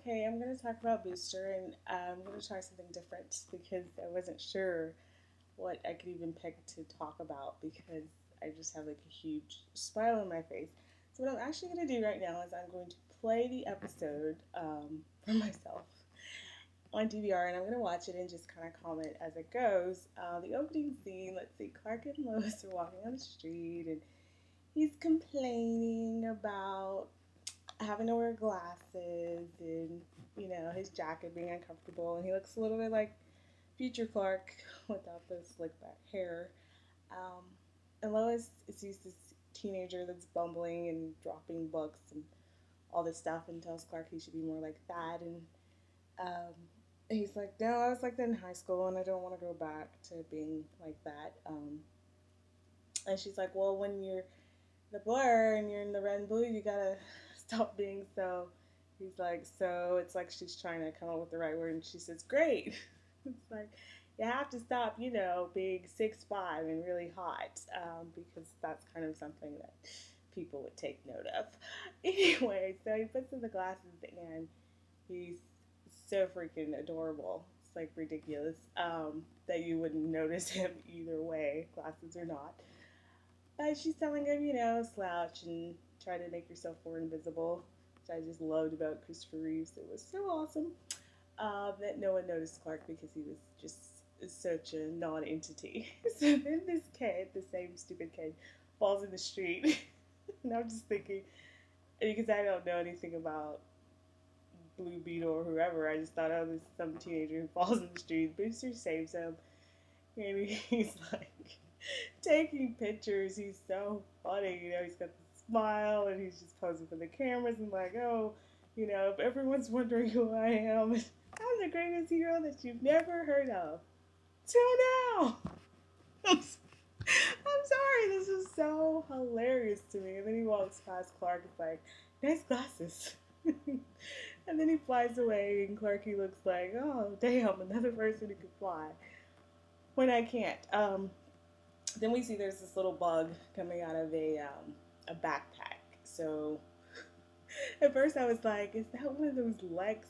Okay, I'm going to talk about Booster, and I'm going to try something different because I wasn't sure what I could even pick to talk about because I just have like a huge smile on my face. So what I'm actually going to do right now is I'm going to play the episode for myself on DVR, and I'm going to watch it and just kind of comment as it goes. The opening scene, let's see, Clark and Lois are walking on the street, and he's complaining about having to wear glasses and his jacket being uncomfortable, and he looks a little bit like future Clark without the slick back hair. um, and Lois sees this teenager that's bumbling and dropping books and all this stuff and tells Clark he should be more like that, and um, he's like, no, I was like that in high school and I don't want to go back to being like that. And she's like, well, when you're the blur and you're in the red and blue, you gotta stop being so. He's like, so it's like she's trying to come up with the right word, and she says, great. It's like, you have to stop, being 6'5" and really hot, because that's kind of something that people would take note of. Anyway, so he puts on the glasses, and he's so freaking adorable. It's like ridiculous, that you wouldn't notice him either way, glasses or not. She's telling him, slouch and try to make yourself more invisible, which I just loved about Christopher Reeves. It was so awesome that no one noticed Clark because he was just such a non-entity. So then this kid, the same stupid kid, falls in the street. And I'm just thinking, because I don't know anything about Blue Beetle or whoever, I just thought, oh, this is some teenager who falls in the street. Booster saves him, and he's like taking pictures. He's so funny, he's got the smile and he's just posing for the cameras and like, oh, if everyone's wondering who I am, I'm the greatest hero that you've never heard of till now. I'm sorry, this is so hilarious to me. And then he walks past Clark, it's like, nice glasses. And then he flies away, and Clarky looks like, oh damn, another person who can fly when I can't. Then we see there's this little bug coming out of a backpack. So at first I was like, is that one of those Lex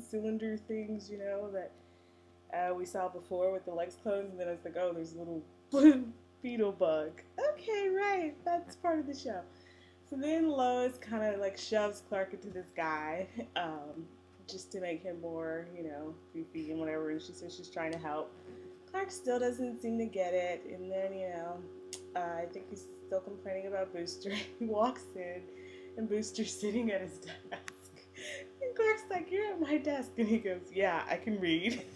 cylinder things, that we saw before with the Lex clones? And then I was like, oh, there's a little blue beetle bug. Okay, right, that's part of the show. So then Lois kind of like shoves Clark into this guy, just to make him more, goofy and whatever. And she says she's trying to help. Clark still doesn't seem to get it, and then, I think he's still complaining about Booster. He walks in, and Booster's sitting at his desk. And Clark's like, you're at my desk. And he goes, yeah, I can read.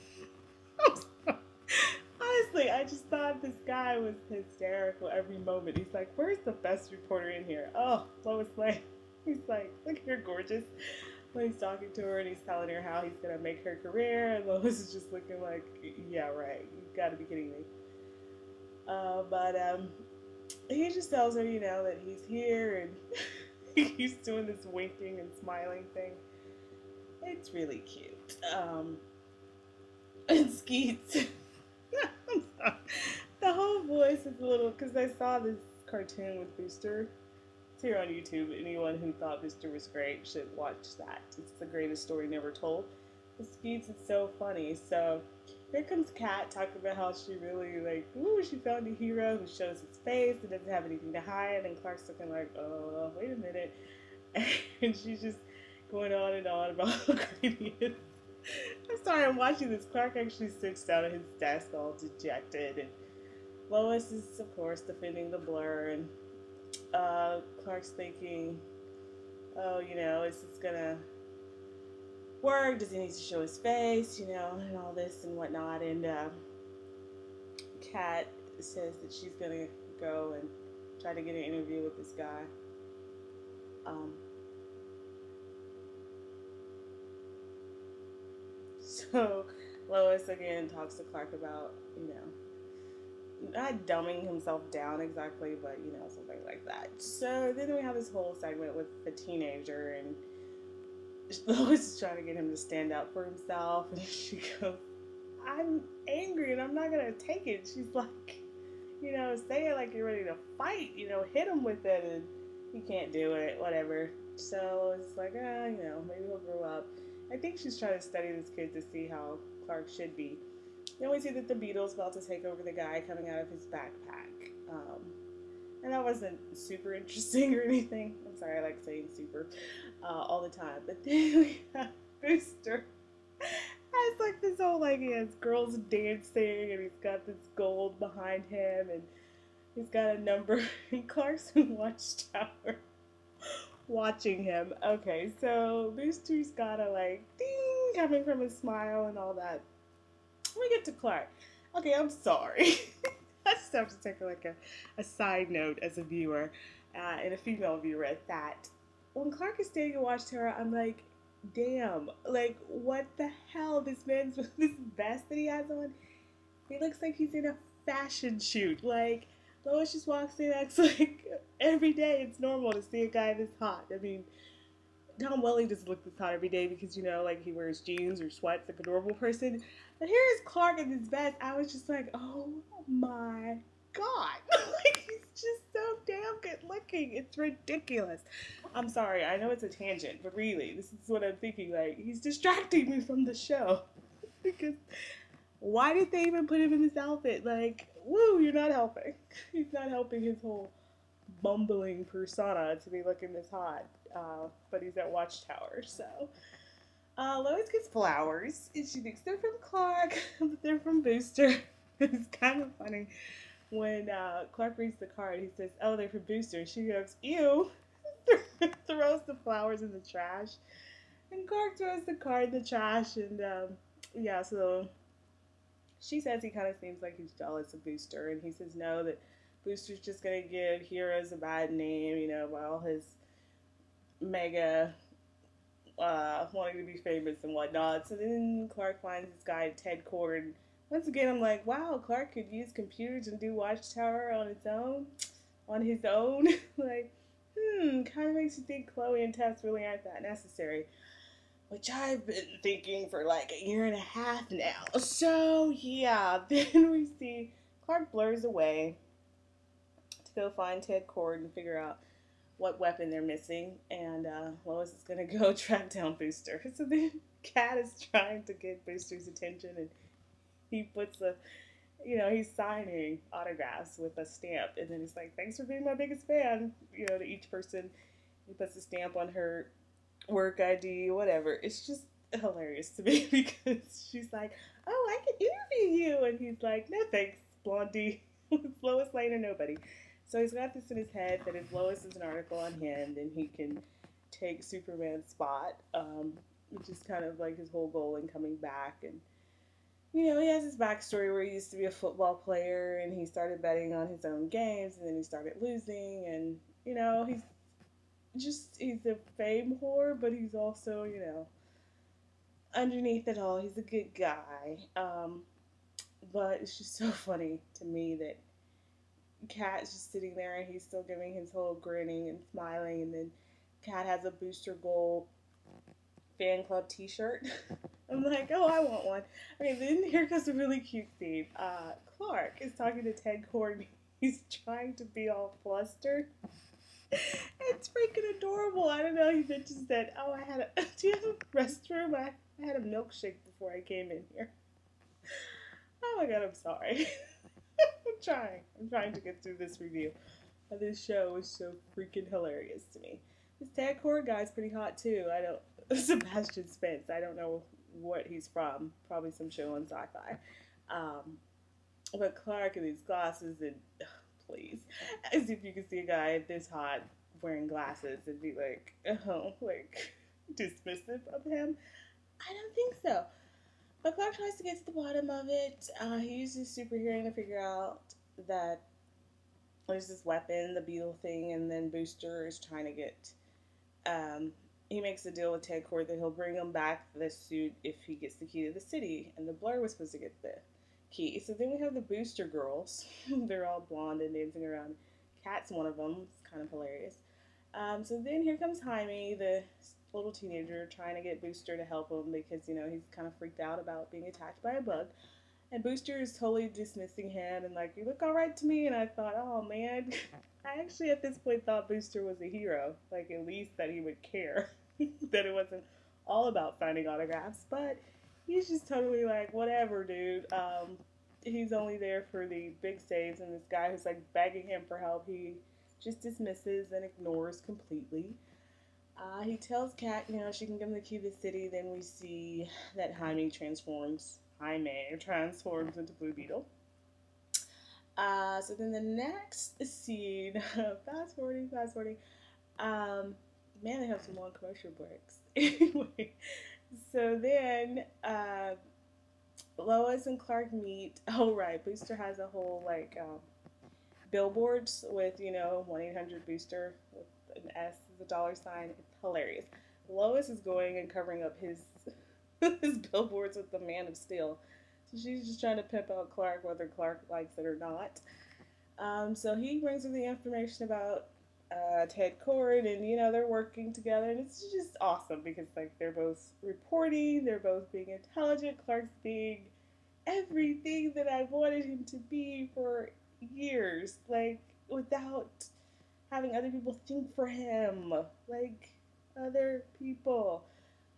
Honestly, I just thought this guy was hysterical every moment. He's like, where's the best reporter in here? Oh, Lois Lane. He's like, look at her gorgeous. When he's talking to her and he's telling her how he's going to make her career, and Lois is just looking like, yeah, right, you've got to be kidding me. But he just tells her, that he's here, and he's doing this winking and smiling thing. It's really cute. And Skeets. The whole voice is a little, because I saw this cartoon with Booster. It's here on YouTube. Anyone who thought Booster was great should watch that. It's the greatest story never told. The Skeets is so funny. So here comes Kat talking about how she really she found a hero who shows his face and doesn't have anything to hide. And Clark's looking like, oh, wait a minute. And she's just going on and on about how great he is. I'm sorry, I'm watching this. Clark actually sits down at his desk all dejected. And Lois is, of course, defending the blur. And Clark's thinking, oh, is this gonna work? Does he need to show his face, and all this and whatnot? And Kat says that she's gonna go and try to get an interview with this guy. So Lois again talks to Clark about, not dumbing himself down exactly, but, something like that. So then we have this whole segment with the teenager, and Lois is trying to get him to stand up for himself, and she goes, I'm angry and I'm not going to take it. She's like, say it like you're ready to fight, hit him with it, and he can't do it, whatever. So it's like, maybe he'll grow up. I think she's trying to study this kid to see how Clark should be. Then we see that the Beetle's about to take over the guy coming out of his backpack. And that wasn't super interesting or anything. I'm sorry, I like saying super all the time. But then we have Booster has like this whole, like, he has girls dancing and he's got this gold behind him and he's got a number in Clark's watchtower watching him. Okay, so Booster's got a, like, ding coming from his smile and all that. We get to Clark. Okay, I'm sorry. I just have to take like a side note as a viewer, and a female viewer at that. When Clark is staying in Watchtower, I'm like, damn, like, what the hell? This man's with this vest that he has on, he looks like he's in a fashion shoot. Like, Lois just walks in, acts like every day it's normal to see a guy this hot. I mean, Tom Welling doesn't look this hot every day because, you know, like, he wears jeans or sweats like a normal person. But here is Clark in this vest. I was just like, oh my God. Like, he's just so damn good looking. It's ridiculous. I'm sorry. I know it's a tangent, but really, this is what I'm thinking. Like, he's distracting me from the show. Because why did they even put him in this outfit? Like, woo, you're not helping. He's not helping his whole bumbling persona to be looking this hot. But he's at Watchtower, so. Lois gets flowers, and she thinks they're from Clark, but they're from Booster. It's kind of funny when Clark reads the card. He says, oh, they're from Booster. And she goes, ew, throws the flowers in the trash. And Clark throws the card in the trash, and yeah, so she says he kind of seems like he's jealous of Booster, and he says no, that Booster's just going to give heroes a bad name, you know, by all his mega wanting to be famous and whatnot. So then Clark finds this guy, Ted Cord. Once again, I'm like, wow, Clark could use computers and do Watchtower on his own. Like, kind of makes you think Chloe and Tess really aren't that necessary. Which I've been thinking for like a year and a half now. So, yeah, then we see Clark blurs away to go find Ted Cord and figure out what weapon they're missing, and Lois is going to go track down Booster. So then Cat is trying to get Booster's attention, and he puts he's signing autographs with a stamp, and then he's like, thanks for being my biggest fan, to each person. He puts a stamp on her work ID, whatever. It's just hilarious to me because she's like, oh, I can interview you, and he's like, no thanks, Blondie. Lois Lane or nobody. So he's got this in his head that if Lois is an article on him, then he can take Superman's spot, which is kind of like his whole goal in coming back. And, he has his backstory where he used to be a football player, and he started betting on his own games, and then he started losing, and, he's a fame whore, but he's also, underneath it all, he's a good guy. But it's just so funny to me that Cat's just sitting there and he's still giving his whole grinning and smiling, and then Cat has a Booster Gold fan club t-shirt. I'm like, oh, I want one. Okay, then here comes a really cute scene. Clark is talking to Ted Cord. He's trying to be all flustered. It's freaking adorable. I don't know, he mentions that, oh, do you have a restroom? I had a milkshake before I came in here. Oh my God, I'm sorry. I'm trying to get through this review. But this show is so freaking hilarious to me. This Ted Cord guy's pretty hot too. Sebastian Spence. I don't know what he's from. Probably some show on Sci-Fi. But Clark in these glasses and, please. As if you could see a guy this hot wearing glasses and be like, dismissive of him. I don't think so. But Clark tries to get to the bottom of it. He uses super hearing to figure out that there's this weapon, the beetle thing, and then Booster is trying to get, he makes a deal with Ted Cord that he'll bring him back the suit if he gets the key to the city, and the Blur was supposed to get the key. So then we have the Booster girls. They're all blonde and dancing around. Cat's one of them. It's kind of hilarious. So then here comes Jaime, the little teenager, trying to get Booster to help him because, he's kind of freaked out about being attacked by a bug. And Booster is totally dismissing him and like, you look all right to me. And I thought, oh man, I actually at this point thought Booster was a hero. Like, at least that he would care. That it wasn't all about signing autographs, but he's just totally like, whatever, dude. He's only there for the big saves, and this guy who's like begging him for help, he just dismisses and ignores completely. He tells Kat, she can give him the key to the city. Then we see that Jaime transforms into Blue Beetle. So then the next scene, fast forwarding. Man, they have some long commercial breaks. Anyway, so then Lois and Clark meet. Oh, right. Booster has a whole, billboards with, 1-800-BOOSTER with an S as a dollar sign. It's hilarious. Lois is going and covering up his his billboards with the Man of Steel. So she's just trying to pimp out Clark, whether Clark likes it or not. So he brings her the information about Ted Cord, and they're working together, and it's just awesome because they're both reporting, they're both being intelligent. Clark's being everything that I wanted him to be for years, without having other people think for him, other people,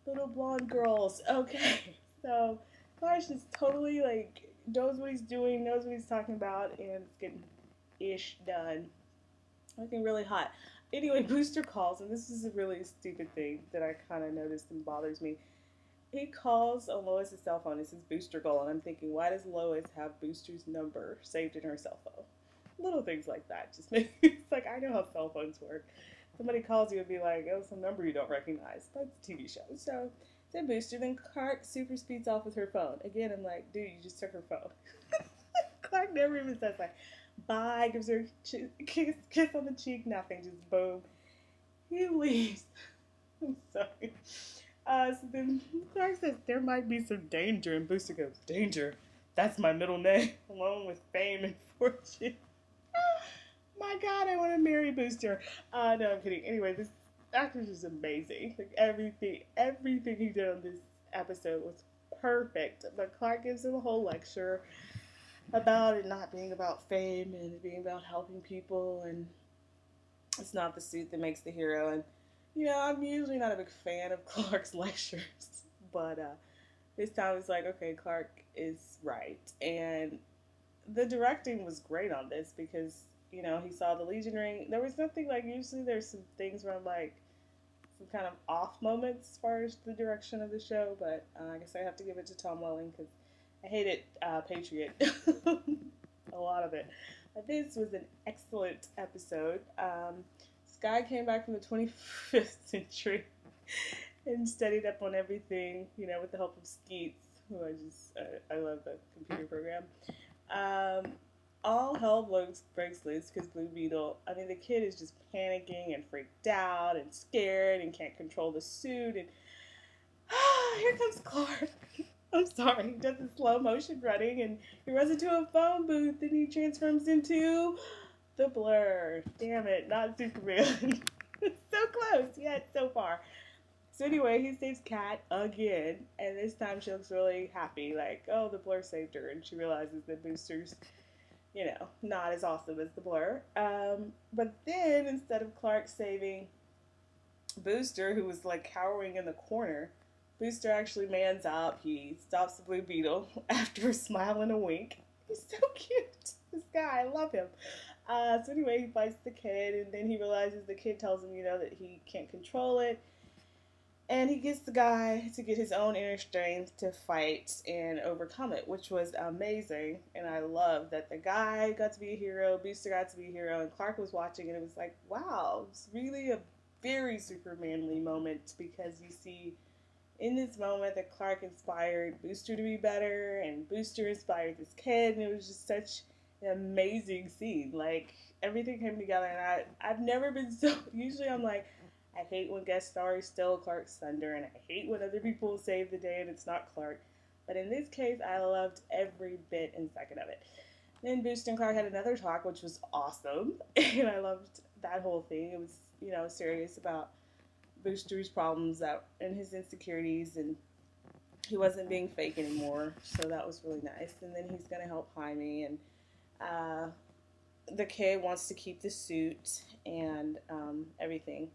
little blonde girls. Okay, so Clark's just totally knows what he's doing, knows what he's talking about, and it's getting ish done. Looking really hot. Anyway, Booster calls, and this is a really stupid thing that I kind of noticed and bothers me. He calls on Lois' cell phone. It says Booster Goal, and I'm thinking, why does Lois have Booster's number saved in her cell phone? Little things like that just make it's I know how cell phones work. Somebody calls you and be like, oh, some number you don't recognize. But it's a TV show. So, then Booster, then Clark super speeds off with her phone. Again, I'm like, dude, you just took her phone. Clark never even says bye, gives her a kiss on the cheek, nothing, just boom. He leaves. I'm sorry. So then Clark says there might be some danger, and Booster goes, danger? That's my middle name, along with fame and fortune. My God, I want to marry Booster. No, I'm kidding. Anyway, this actor's just amazing. Everything he did on this episode was perfect. But Clark gives him a whole lecture about it not being about fame and it being about helping people, and it's not the suit that makes the hero. And I'm usually not a big fan of Clark's lectures, but this time it's okay, Clark is right. And the directing was great on this because he saw the Legion ring. There was nothing usually there's some things where I'm some kind of off moments as far as the direction of the show, but I guess I have to give it to Tom Welling because I hated Patriot, a lot of it. This was an excellent episode. Sky came back from the 25th century and studied up on everything, with the help of Skeets, who I love the computer program. All hell breaks loose because Blue Beetle, the kid is just panicking and freaked out and scared and can't control the suit, and here comes Clark. I'm sorry, he does the slow motion running, and he runs into a phone booth, and he transforms into the Blur. Damn it, not Superman. So close, yet so far. So anyway, he saves Kat again, and this time she looks really happy, oh, the Blur saved her, and she realizes that Booster's, not as awesome as the Blur. But then, instead of Clark saving Booster, who was cowering in the corner, Booster actually mans up. He stops the Blue Beetle after a smile and a wink. He's so cute. This guy, I love him. So anyway, he fights the kid, and then he realizes the kid tells him, that he can't control it. And he gets the guy to get his own inner strength to fight and overcome it, which was amazing. And I love that the guy got to be a hero, Booster got to be a hero, and Clark was watching, and it was wow, it's really a very Supermanly moment because you see in this moment that Clark inspired Booster to be better, and Booster inspired this kid, and it was just such an amazing scene. Everything came together, and I've never been so, usually I'm I hate when guest stars steal Clark's thunder, and I hate when other people save the day and it's not Clark. But in this case, I loved every bit and second of it. Then Booster and Clark had another talk, which was awesome, and I loved that whole thing. It was, serious about Booster's problems and his insecurities, and he wasn't being fake anymore, so that was really nice. And then he's going to help Jaime, and the kid wants to keep the suit and everything.